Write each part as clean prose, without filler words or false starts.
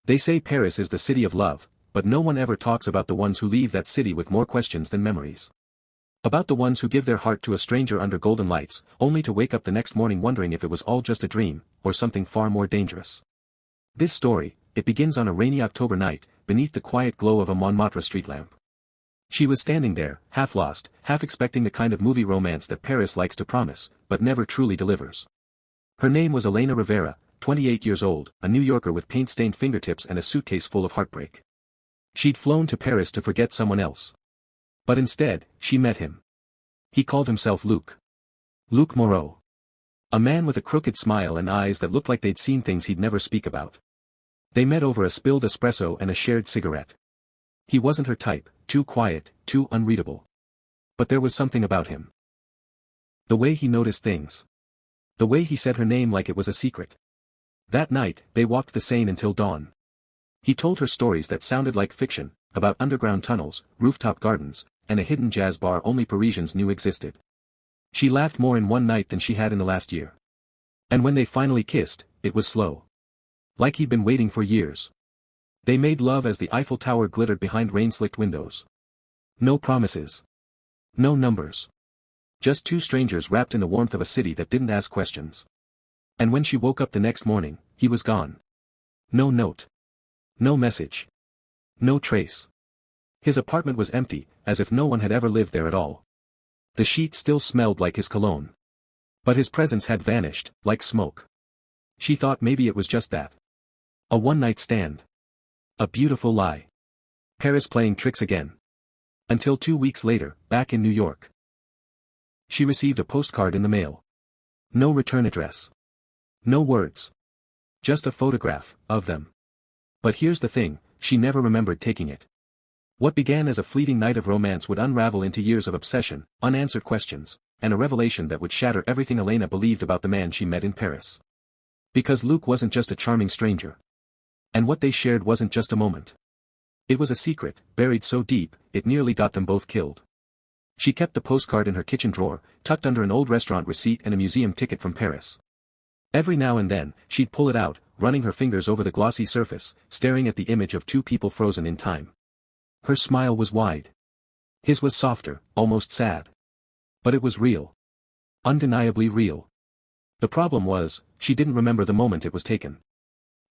They say Paris is the city of love, but no one ever talks about the ones who leave that city with more questions than memories. About the ones who give their heart to a stranger under golden lights, only to wake up the next morning wondering if it was all just a dream, or something far more dangerous. This story, it begins on a rainy October night, beneath the quiet glow of a Montmartre street lamp. She was standing there, half lost, half expecting the kind of movie romance that Paris likes to promise, but never truly delivers. Her name was Elena Rivera, 28 years old, a New Yorker with paint-stained fingertips and a suitcase full of heartbreak. She'd flown to Paris to forget someone else. But instead, she met him. He called himself Luc. Luc Moreau. A man with a crooked smile and eyes that looked like they'd seen things he'd never speak about. They met over a spilled espresso and a shared cigarette. He wasn't her type, too quiet, too unreadable. But there was something about him. The way he noticed things. The way he said her name like it was a secret. That night, they walked the Seine until dawn. He told her stories that sounded like fiction, about underground tunnels, rooftop gardens, and a hidden jazz bar only Parisians knew existed. She laughed more in one night than she had in the last year. And when they finally kissed, it was slow. Like he'd been waiting for years. They made love as the Eiffel Tower glittered behind rain-slicked windows. No promises. No numbers. Just two strangers wrapped in the warmth of a city that didn't ask questions. And when she woke up the next morning, he was gone. No note. No message. No trace. His apartment was empty, as if no one had ever lived there at all. The sheets still smelled like his cologne. But his presence had vanished, like smoke. She thought maybe it was just that. A one-night stand. A beautiful lie. Paris playing tricks again. Until 2 weeks later, back in New York. She received a postcard in the mail. No return address. No words. Just a photograph, of them. But here's the thing, she never remembered taking it. What began as a fleeting night of romance would unravel into years of obsession, unanswered questions, and a revelation that would shatter everything Elena believed about the man she met in Paris. Because Luc wasn't just a charming stranger. And what they shared wasn't just a moment. It was a secret, buried so deep, it nearly got them both killed. She kept the postcard in her kitchen drawer, tucked under an old restaurant receipt and a museum ticket from Paris. Every now and then, she'd pull it out, running her fingers over the glossy surface, staring at the image of two people frozen in time. Her smile was wide. His was softer, almost sad. But it was real. Undeniably real. The problem was, she didn't remember the moment it was taken.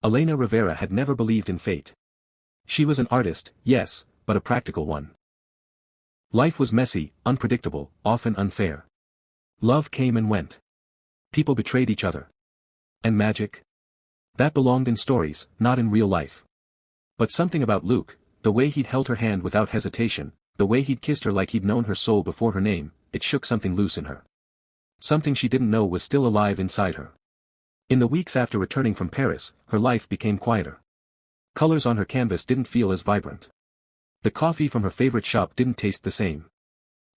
Elena Rivera had never believed in fate. She was an artist, yes, but a practical one. Life was messy, unpredictable, often unfair. Love came and went. People betrayed each other. And magic? That belonged in stories, not in real life. But something about Luc, the way he'd held her hand without hesitation, the way he'd kissed her like he'd known her soul before her name, it shook something loose in her. Something she didn't know was still alive inside her. In the weeks after returning from Paris, her life became quieter. Colors on her canvas didn't feel as vibrant. The coffee from her favorite shop didn't taste the same.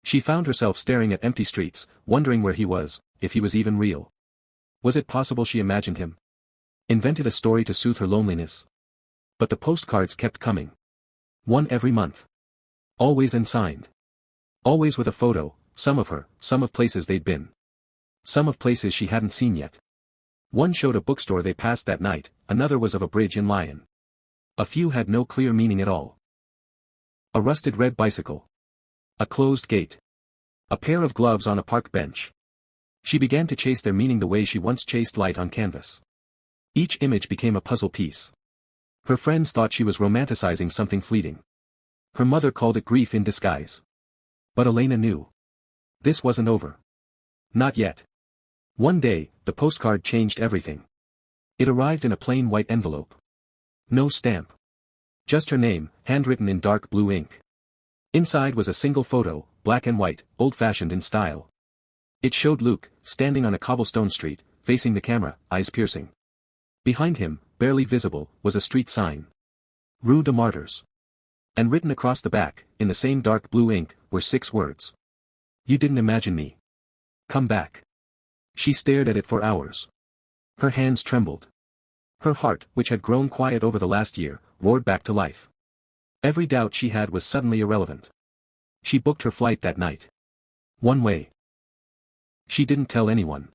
She found herself staring at empty streets, wondering where he was, if he was even real. Was it possible she imagined him? Invented a story to soothe her loneliness? But the postcards kept coming. One every month. Always unsigned. Always with a photo, some of her, some of places they'd been. Some of places she hadn't seen yet. One showed a bookstore they passed that night, another was of a bridge in Lyon. A few had no clear meaning at all. A rusted red bicycle. A closed gate. A pair of gloves on a park bench. She began to chase their meaning the way she once chased light on canvas. Each image became a puzzle piece. Her friends thought she was romanticizing something fleeting. Her mother called it grief in disguise. But Elena knew. This wasn't over. Not yet. One day, the postcard changed everything. It arrived in a plain white envelope. No stamp. Just her name, handwritten in dark blue ink. Inside was a single photo, black and white, old-fashioned in style. It showed Luc, standing on a cobblestone street, facing the camera, eyes piercing. Behind him, barely visible, was a street sign. Rue de Martyrs. And written across the back, in the same dark blue ink, were 6 words. You didn't imagine me. Come back. She stared at it for hours. Her hands trembled. Her heart, which had grown quiet over the last year, roared back to life. Every doubt she had was suddenly irrelevant. She booked her flight that night. One way. She didn't tell anyone.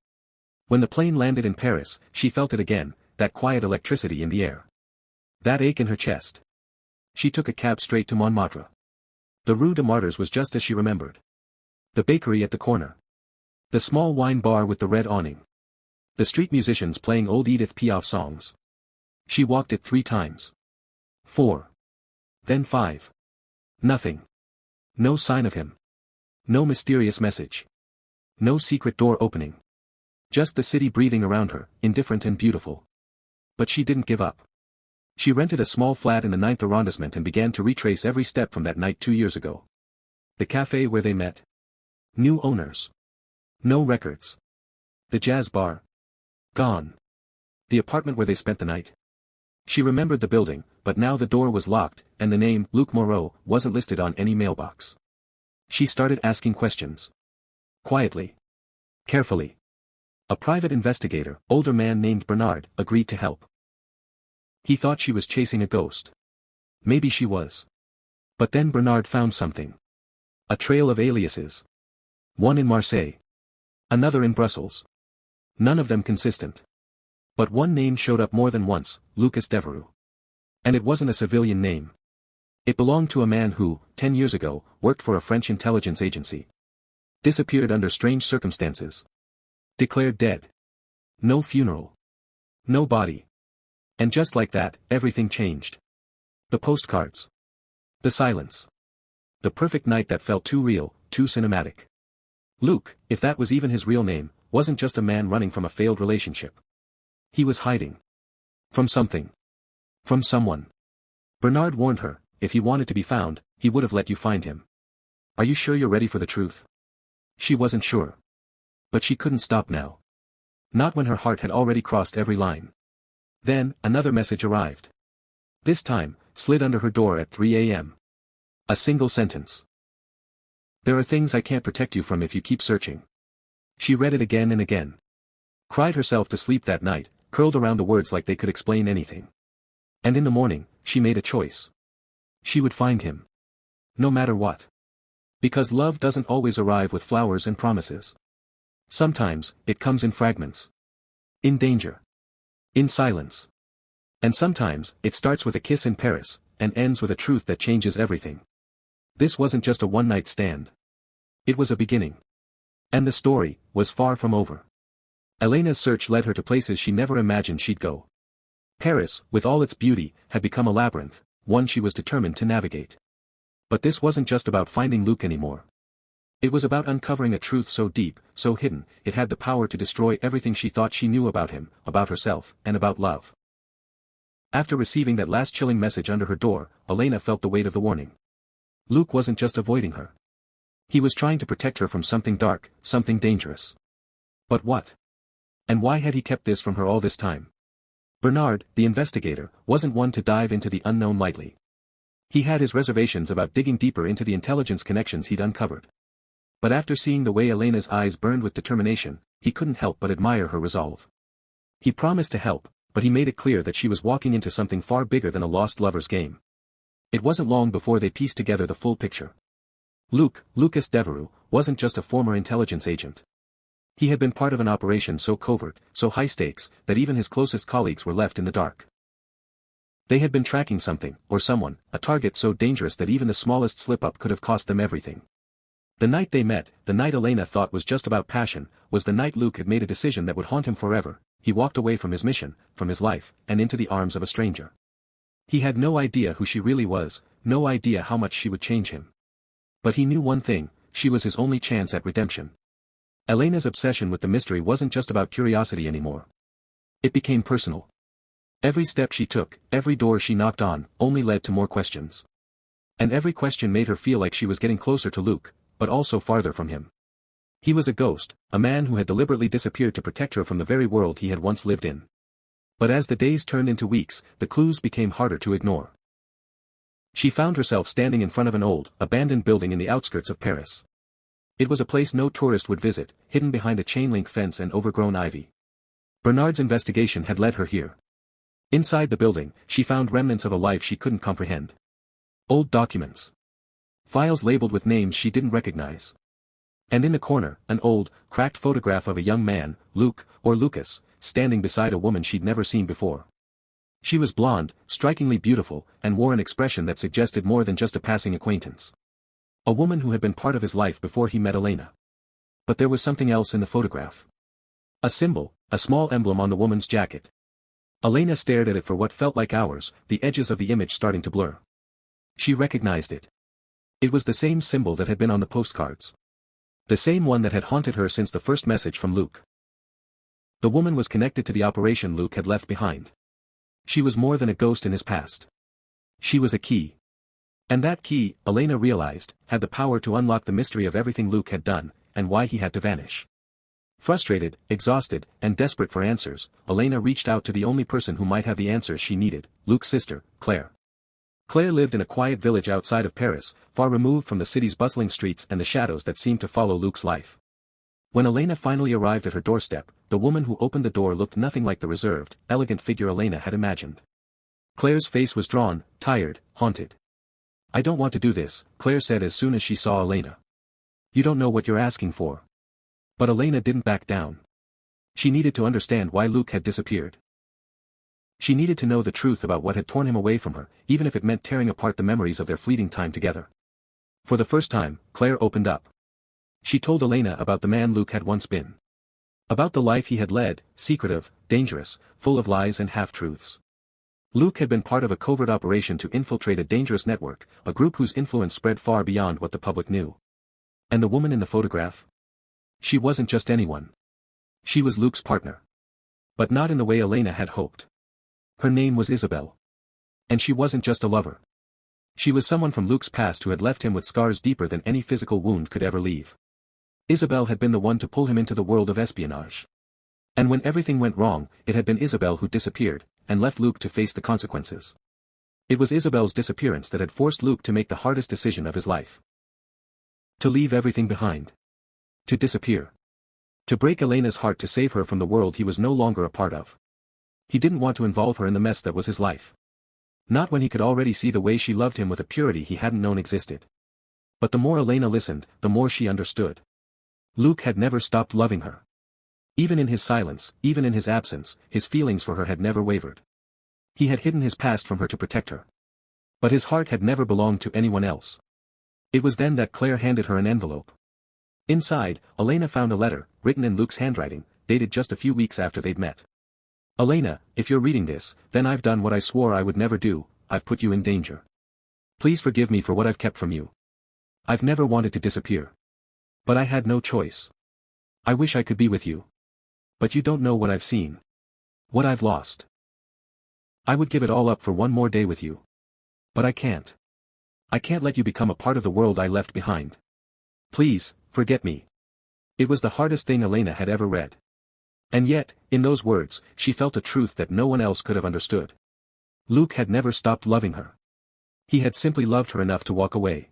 When the plane landed in Paris, she felt it again, that quiet electricity in the air. That ache in her chest. She took a cab straight to Montmartre. The Rue de Martyrs was just as she remembered. The bakery at the corner. The small wine bar with the red awning. The street musicians playing old Edith Piaf songs. She walked it 3 times. 4. Then 5. Nothing. No sign of him. No mysterious message. No secret door opening. Just the city breathing around her, indifferent and beautiful. But she didn't give up. She rented a small flat in the 9th arrondissement and began to retrace every step from that night 2 years ago. The cafe where they met. New owners. No records. The jazz bar. Gone. The apartment where they spent the night. She remembered the building, but now the door was locked, and the name, Luc Moreau, wasn't listed on any mailbox. She started asking questions. Quietly. Carefully. A private investigator, older man named Bernard, agreed to help. He thought she was chasing a ghost. Maybe she was. But then Bernard found something. A trail of aliases. One in Marseille. Another in Brussels. None of them consistent. But one name showed up more than once, Lucas Devereux. And it wasn't a civilian name. It belonged to a man who, 10 years ago, worked for a French intelligence agency. Disappeared under strange circumstances. Declared dead. No funeral. No body. And just like that, everything changed. The postcards. The silence. The perfect night that felt too real, too cinematic. Luc, if that was even his real name, wasn't just a man running from a failed relationship. He was hiding. From something. From someone. Bernard warned her, if he wanted to be found, he would have let you find him. Are you sure you're ready for the truth? She wasn't sure. But she couldn't stop now. Not when her heart had already crossed every line. Then, another message arrived. This time, slid under her door at 3 a.m. A single sentence. There are things I can't protect you from if you keep searching. She read it again and again. Cried herself to sleep that night, curled around the words like they could explain anything. And in the morning, she made a choice. She would find him. No matter what. Because love doesn't always arrive with flowers and promises. Sometimes, it comes in fragments. In danger. In silence. And sometimes, it starts with a kiss in Paris, and ends with a truth that changes everything. This wasn't just a one-night stand. It was a beginning. And the story was far from over. Elena's search led her to places she never imagined she'd go. Paris, with all its beauty, had become a labyrinth, one she was determined to navigate. But this wasn't just about finding Luc anymore. It was about uncovering a truth so deep, so hidden, it had the power to destroy everything she thought she knew about him, about herself, and about love. After receiving that last chilling message under her door, Elena felt the weight of the warning. Luc wasn't just avoiding her. He was trying to protect her from something dark, something dangerous. But what? And why had he kept this from her all this time? Bernard, the investigator, wasn't one to dive into the unknown lightly. He had his reservations about digging deeper into the intelligence connections he'd uncovered. But after seeing the way Elena's eyes burned with determination, he couldn't help but admire her resolve. He promised to help, but he made it clear that she was walking into something far bigger than a lost lover's game. It wasn't long before they pieced together the full picture. Lucas Devereux, wasn't just a former intelligence agent. He had been part of an operation so covert, so high stakes, that even his closest colleagues were left in the dark. They had been tracking something, or someone, a target so dangerous that even the smallest slip-up could have cost them everything. The night they met, the night Elena thought was just about passion, was the night Luc had made a decision that would haunt him forever. He walked away from his mission, from his life, and into the arms of a stranger. He had no idea who she really was, no idea how much she would change him. But he knew one thing, she was his only chance at redemption. Elena's obsession with the mystery wasn't just about curiosity anymore. It became personal. Every step she took, every door she knocked on, only led to more questions. And every question made her feel like she was getting closer to Luc, but also farther from him. He was a ghost, a man who had deliberately disappeared to protect her from the very world he had once lived in. But as the days turned into weeks, the clues became harder to ignore. She found herself standing in front of an old, abandoned building in the outskirts of Paris. It was a place no tourist would visit, hidden behind a chain-link fence and overgrown ivy. Bernard's investigation had led her here. Inside the building, she found remnants of a life she couldn't comprehend. Old documents. Files labeled with names she didn't recognize. And in the corner, an old, cracked photograph of a young man, Luc, or Lucas, standing beside a woman she'd never seen before. She was blonde, strikingly beautiful, and wore an expression that suggested more than just a passing acquaintance. A woman who had been part of his life before he met Elena. But there was something else in the photograph. A symbol, a small emblem on the woman's jacket. Elena stared at it for what felt like hours, the edges of the image starting to blur. She recognized it. It was the same symbol that had been on the postcards. The same one that had haunted her since the first message from Luc. The woman was connected to the operation Luc had left behind. She was more than a ghost in his past. She was a key. And that key, Elena realized, had the power to unlock the mystery of everything Luc had done, and why he had to vanish. Frustrated, exhausted, and desperate for answers, Elena reached out to the only person who might have the answers she needed, Luc's sister, Claire. Claire lived in a quiet village outside of Paris, far removed from the city's bustling streets and the shadows that seemed to follow Luc's life. When Elena finally arrived at her doorstep, the woman who opened the door looked nothing like the reserved, elegant figure Elena had imagined. Claire's face was drawn, tired, haunted. "I don't want to do this," Claire said as soon as she saw Elena. "You don't know what you're asking for." But Elena didn't back down. She needed to understand why Luc had disappeared. She needed to know the truth about what had torn him away from her, even if it meant tearing apart the memories of their fleeting time together. For the first time, Claire opened up. She told Elena about the man Luc had once been. About the life he had led, secretive, dangerous, full of lies and half-truths. Luc had been part of a covert operation to infiltrate a dangerous network, a group whose influence spread far beyond what the public knew. And the woman in the photograph? She wasn't just anyone. She was Luc's partner. But not in the way Elena had hoped. Her name was Isabelle. And she wasn't just a lover. She was someone from Luc's past who had left him with scars deeper than any physical wound could ever leave. Isabelle had been the one to pull him into the world of espionage. And when everything went wrong, it had been Isabelle who disappeared, and left Luc to face the consequences. It was Isabelle's disappearance that had forced Luc to make the hardest decision of his life. To leave everything behind. To disappear. To break Elena's heart to save her from the world he was no longer a part of. He didn't want to involve her in the mess that was his life. Not when he could already see the way she loved him with a purity he hadn't known existed. But the more Elena listened, the more she understood. Luc had never stopped loving her. Even in his silence, even in his absence, his feelings for her had never wavered. He had hidden his past from her to protect her. But his heart had never belonged to anyone else. It was then that Claire handed her an envelope. Inside, Elena found a letter, written in Luc's handwriting, dated just a few weeks after they'd met. "Elena, if you're reading this, then I've done what I swore I would never do, I've put you in danger. Please forgive me for what I've kept from you. I've never wanted to disappear. But I had no choice. I wish I could be with you. But you don't know what I've seen. What I've lost. I would give it all up for one more day with you. But I can't. I can't let you become a part of the world I left behind. Please, forget me." It was the hardest thing Elena had ever read. And yet, in those words, she felt a truth that no one else could have understood. Luc had never stopped loving her. He had simply loved her enough to walk away.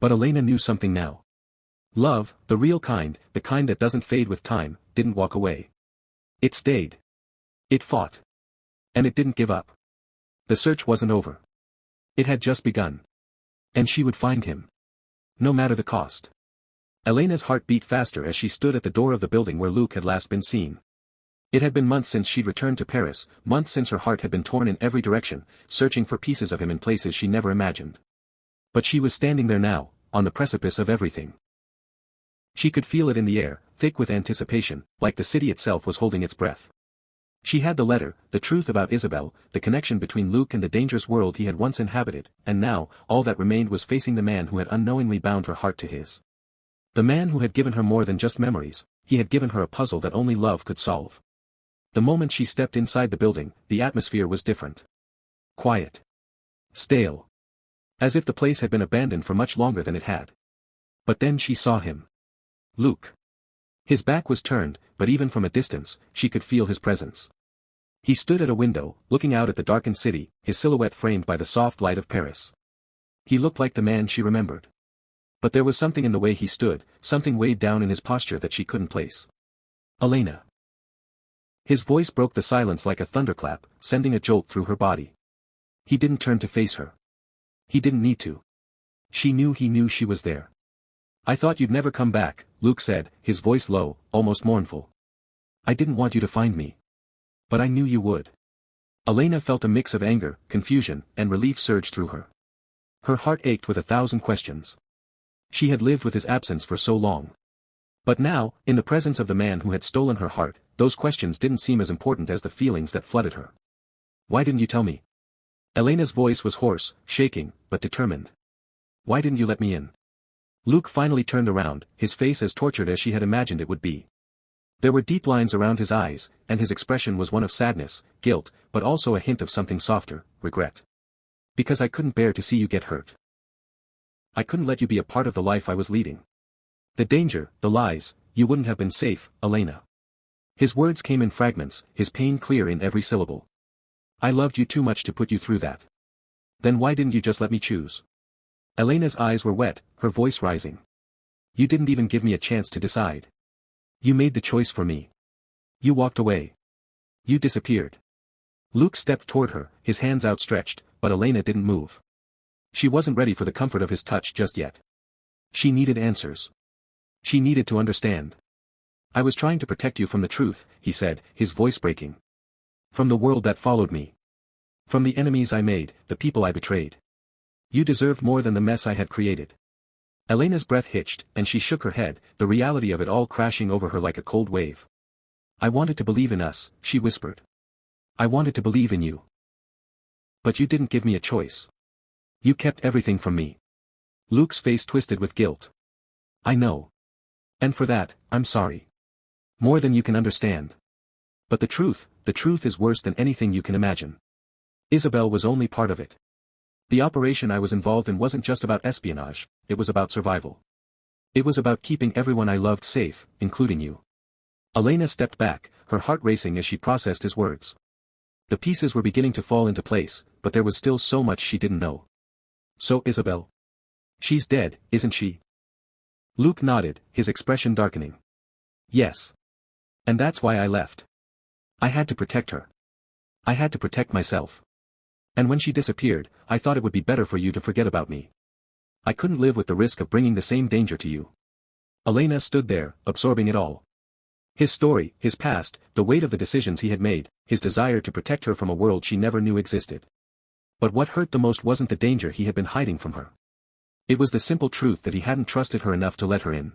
But Elena knew something now. Love, the real kind, the kind that doesn't fade with time, didn't walk away. It stayed. It fought. And it didn't give up. The search wasn't over. It had just begun. And she would find him. No matter the cost. Elena's heart beat faster as she stood at the door of the building where Luc had last been seen. It had been months since she'd returned to Paris, months since her heart had been torn in every direction, searching for pieces of him in places she never imagined. But she was standing there now, on the precipice of everything. She could feel it in the air, thick with anticipation, like the city itself was holding its breath. She had the letter, the truth about Isabelle, the connection between Luc and the dangerous world he had once inhabited, and now, all that remained was facing the man who had unknowingly bound her heart to his. The man who had given her more than just memories, he had given her a puzzle that only love could solve. The moment she stepped inside the building, the atmosphere was different. Quiet. Stale. As if the place had been abandoned for much longer than it had. But then she saw him. Luc. His back was turned, but even from a distance, she could feel his presence. He stood at a window, looking out at the darkened city, his silhouette framed by the soft light of Paris. He looked like the man she remembered. But there was something in the way he stood, something weighed down in his posture that she couldn't place. "Elena." His voice broke the silence like a thunderclap, sending a jolt through her body. He didn't turn to face her. He didn't need to. He knew she was there. "I thought you'd never come back," Luc said, his voice low, almost mournful. "I didn't want you to find me. But I knew you would." Elena felt a mix of anger, confusion, and relief surge through her. Her heart ached with 1,000 questions. She had lived with his absence for so long. But now, in the presence of the man who had stolen her heart, those questions didn't seem as important as the feelings that flooded her. Why didn't you tell me? Elena's voice was hoarse, shaking, but determined. Why didn't you let me in? Luc finally turned around, his face as tortured as she had imagined it would be. There were deep lines around his eyes, and his expression was one of sadness, guilt, but also a hint of something softer, regret. Because I couldn't bear to see you get hurt. I couldn't let you be a part of the life I was leading. The danger, the lies, you wouldn't have been safe, Elena. His words came in fragments, his pain clear in every syllable. I loved you too much to put you through that. Then why didn't you just let me choose? Elena's eyes were wet, her voice rising. You didn't even give me a chance to decide. You made the choice for me. You walked away. You disappeared. Luc stepped toward her, his hands outstretched, but Elena didn't move. She wasn't ready for the comfort of his touch just yet. She needed answers. She needed to understand. I was trying to protect you from the truth, he said, his voice breaking. From the world that followed me. From the enemies I made, the people I betrayed. You deserved more than the mess I had created. Elena's breath hitched, and she shook her head, the reality of it all crashing over her like a cold wave. I wanted to believe in us, she whispered. I wanted to believe in you. But you didn't give me a choice. You kept everything from me. Luc's face twisted with guilt. I know. And for that, I'm sorry. More than you can understand. But the truth is worse than anything you can imagine. Isabel was only part of it. The operation I was involved in wasn't just about espionage, it was about survival. It was about keeping everyone I loved safe, including you. Elena stepped back, her heart racing as she processed his words. The pieces were beginning to fall into place, but there was still so much she didn't know. So Isabel? She's dead, isn't she? Luc nodded, his expression darkening. Yes. And that's why I left. I had to protect her. I had to protect myself. And when she disappeared, I thought it would be better for you to forget about me. I couldn't live with the risk of bringing the same danger to you. Elena stood there, absorbing it all. His story, his past, the weight of the decisions he had made, his desire to protect her from a world she never knew existed. But what hurt the most wasn't the danger he had been hiding from her. It was the simple truth that he hadn't trusted her enough to let her in.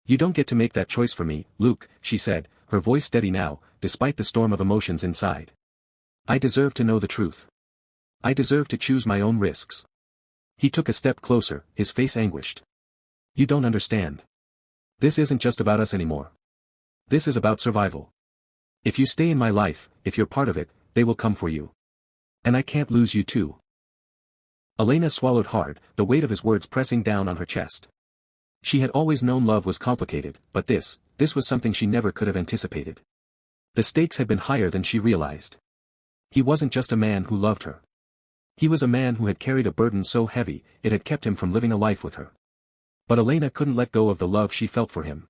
You don't get to make that choice for me, Luc, she said, her voice steady now, despite the storm of emotions inside. I deserve to know the truth. I deserve to choose my own risks. He took a step closer, his face anguished. You don't understand. This isn't just about us anymore. This is about survival. If you stay in my life, if you're part of it, they will come for you. And I can't lose you too. Elena swallowed hard, the weight of his words pressing down on her chest. She had always known love was complicated, but this was something she never could have anticipated. The stakes had been higher than she realized. He wasn't just a man who loved her. He was a man who had carried a burden so heavy, it had kept him from living a life with her. But Elena couldn't let go of the love she felt for him.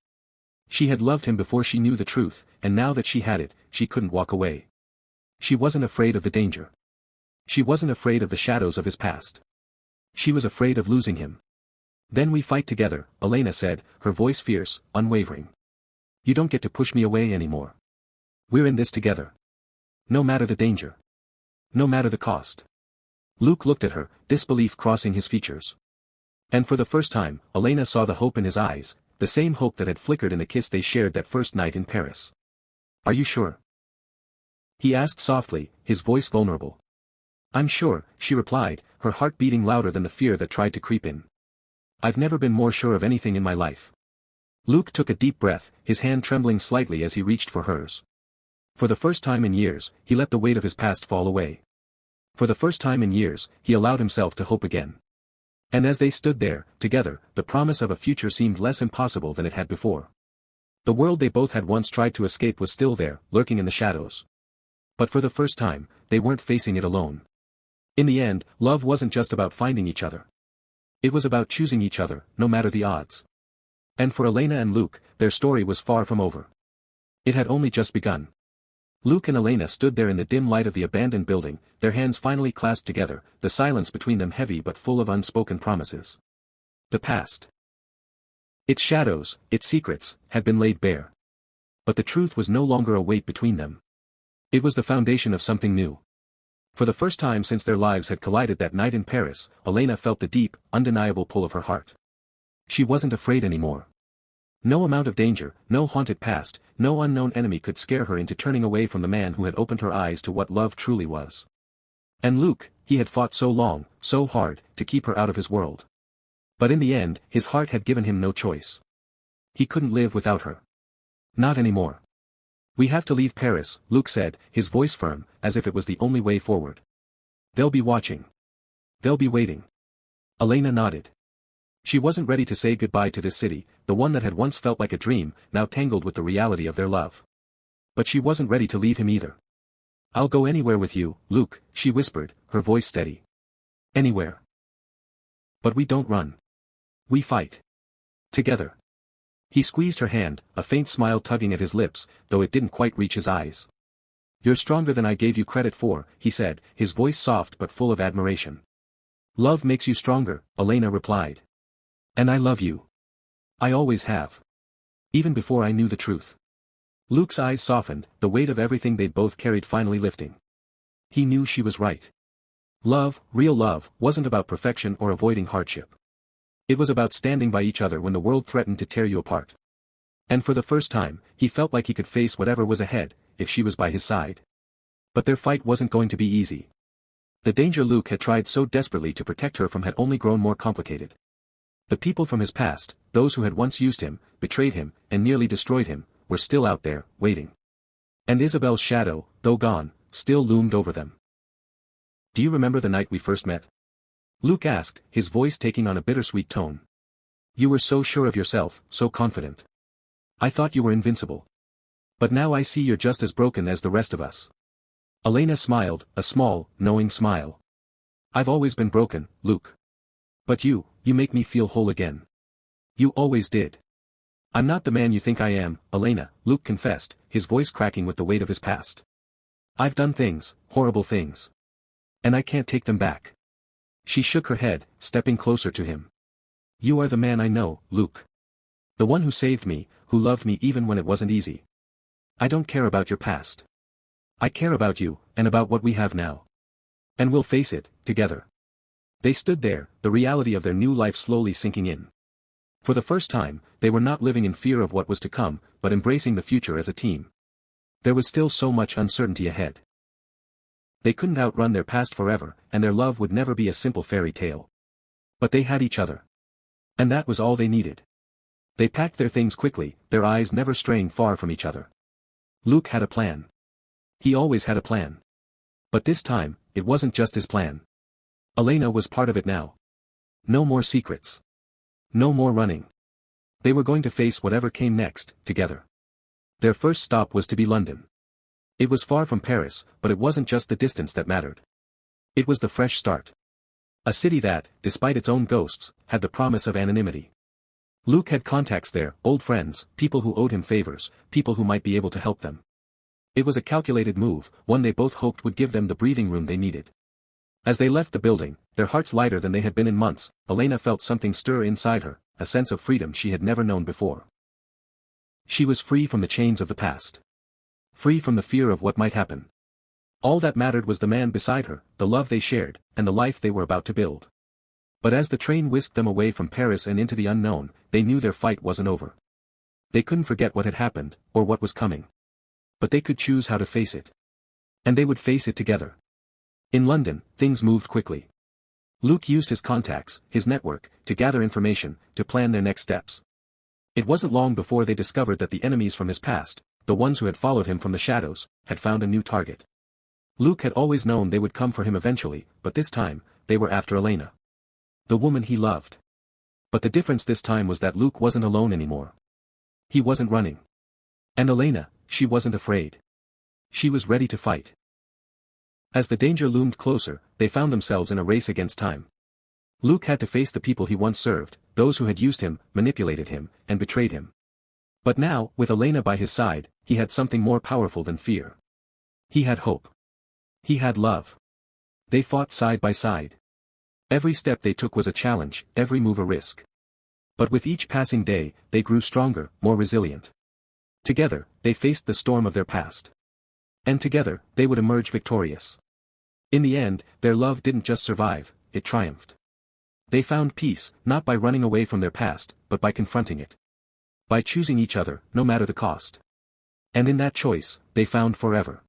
She had loved him before she knew the truth, and now that she had it, she couldn't walk away. She wasn't afraid of the danger. She wasn't afraid of the shadows of his past. She was afraid of losing him. Then we fight together, Elena said, her voice fierce, unwavering. You don't get to push me away anymore. We're in this together. No matter the danger. No matter the cost. Luc looked at her, disbelief crossing his features. And for the first time, Elena saw the hope in his eyes, the same hope that had flickered in the kiss they shared that first night in Paris. Are you sure? He asked softly, his voice vulnerable. I'm sure, she replied, her heart beating louder than the fear that tried to creep in. I've never been more sure of anything in my life. Luc took a deep breath, his hand trembling slightly as he reached for hers. For the first time in years, he let the weight of his past fall away. For the first time in years, he allowed himself to hope again. And as they stood there, together, the promise of a future seemed less impossible than it had before. The world they both had once tried to escape was still there, lurking in the shadows. But for the first time, they weren't facing it alone. In the end, love wasn't just about finding each other. It was about choosing each other, no matter the odds. And for Elena and Luc, their story was far from over. It had only just begun. Luc and Elena stood there in the dim light of the abandoned building, their hands finally clasped together, the silence between them heavy but full of unspoken promises. The past. Its shadows, its secrets, had been laid bare. But the truth was no longer a weight between them. It was the foundation of something new. For the first time since their lives had collided that night in Paris, Elena felt the deep, undeniable pull of her heart. She wasn't afraid anymore. No amount of danger, no haunted past, no unknown enemy could scare her into turning away from the man who had opened her eyes to what love truly was. And Luc, he had fought so long, so hard, to keep her out of his world. But in the end, his heart had given him no choice. He couldn't live without her. Not anymore. We have to leave Paris, Luc said, his voice firm, as if it was the only way forward. They'll be watching. They'll be waiting. Elena nodded. She wasn't ready to say goodbye to this city, the one that had once felt like a dream, now tangled with the reality of their love. But she wasn't ready to leave him either. I'll go anywhere with you, Luc, she whispered, her voice steady. Anywhere. But we don't run. We fight. Together. He squeezed her hand, a faint smile tugging at his lips, though it didn't quite reach his eyes. You're stronger than I gave you credit for, he said, his voice soft but full of admiration. Love makes you stronger, Elena replied. And I love you. I always have. Even before I knew the truth. Luc's eyes softened, the weight of everything they'd both carried finally lifting. He knew she was right. Love, real love, wasn't about perfection or avoiding hardship. It was about standing by each other when the world threatened to tear you apart. And for the first time, he felt like he could face whatever was ahead, if she was by his side. But their fight wasn't going to be easy. The danger Luc had tried so desperately to protect her from had only grown more complicated. The people from his past, those who had once used him, betrayed him, and nearly destroyed him, were still out there, waiting. And Isabelle's shadow, though gone, still loomed over them. Do you remember the night we first met? Luc asked, his voice taking on a bittersweet tone. You were so sure of yourself, so confident. I thought you were invincible. But now I see you're just as broken as the rest of us. Elena smiled, a small, knowing smile. I've always been broken, Luc. But you make me feel whole again. You always did. I'm not the man you think I am, Elena, Luc confessed, his voice cracking with the weight of his past. I've done things, horrible things. And I can't take them back. She shook her head, stepping closer to him. You are the man I know, Luc. The one who saved me, who loved me even when it wasn't easy. I don't care about your past. I care about you, and about what we have now. And we'll face it, together. They stood there, the reality of their new life slowly sinking in. For the first time, they were not living in fear of what was to come, but embracing the future as a team. There was still so much uncertainty ahead. They couldn't outrun their past forever, and their love would never be a simple fairy tale. But they had each other. And that was all they needed. They packed their things quickly, their eyes never straying far from each other. Luc had a plan. He always had a plan. But this time, it wasn't just his plan. Elena was part of it now. No more secrets. No more running. They were going to face whatever came next, together. Their first stop was to be London. It was far from Paris, but it wasn't just the distance that mattered. It was the fresh start. A city that, despite its own ghosts, had the promise of anonymity. Luc had contacts there, old friends, people who owed him favors, people who might be able to help them. It was a calculated move, one they both hoped would give them the breathing room they needed. As they left the building, their hearts lighter than they had been in months, Elena felt something stir inside her, a sense of freedom she had never known before. She was free from the chains of the past. Free from the fear of what might happen. All that mattered was the man beside her, the love they shared, and the life they were about to build. But as the train whisked them away from Paris and into the unknown, they knew their fight wasn't over. They couldn't forget what had happened, or what was coming. But they could choose how to face it. And they would face it together. In London, things moved quickly. Luc used his contacts, his network, to gather information, to plan their next steps. It wasn't long before they discovered that the enemies from his past, the ones who had followed him from the shadows, had found a new target. Luc had always known they would come for him eventually, but this time, they were after Elena. The woman he loved. But the difference this time was that Luc wasn't alone anymore. He wasn't running. And Elena, she wasn't afraid. She was ready to fight. As the danger loomed closer, they found themselves in a race against time. Luc had to face the people he once served, those who had used him, manipulated him, and betrayed him. But now, with Elena by his side, he had something more powerful than fear. He had hope. He had love. They fought side by side. Every step they took was a challenge, every move a risk. But with each passing day, they grew stronger, more resilient. Together, they faced the storm of their past. And together, they would emerge victorious. In the end, their love didn't just survive, it triumphed. They found peace, not by running away from their past, but by confronting it. By choosing each other, no matter the cost. And in that choice, they found forever.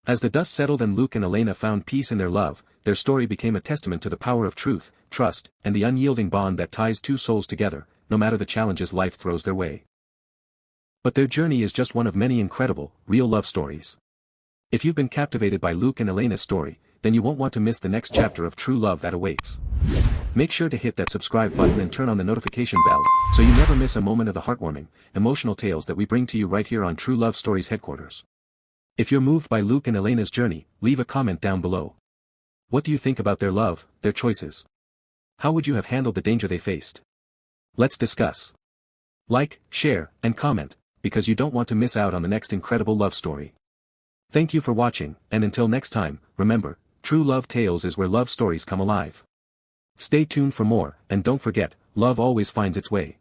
As the dust settled and Luc and Elena found peace in their love, their story became a testament to the power of truth, trust, and the unyielding bond that ties two souls together, no matter the challenges life throws their way. But their journey is just one of many incredible, real love stories. If you've been captivated by Luc and Elena's story, then you won't want to miss the next chapter of true love that awaits. Make sure to hit that subscribe button and turn on the notification bell, so you never miss a moment of the heartwarming, emotional tales that we bring to you right here on True Love Stories headquarters. If you're moved by Luc and Elena's journey, leave a comment down below. What do you think about their love, their choices? How would you have handled the danger they faced? Let's discuss. Like, share, and comment, because you don't want to miss out on the next incredible love story. Thank you for watching, and until next time, remember, True Love Tales is where love stories come alive. Stay tuned for more, and don't forget, love always finds its way.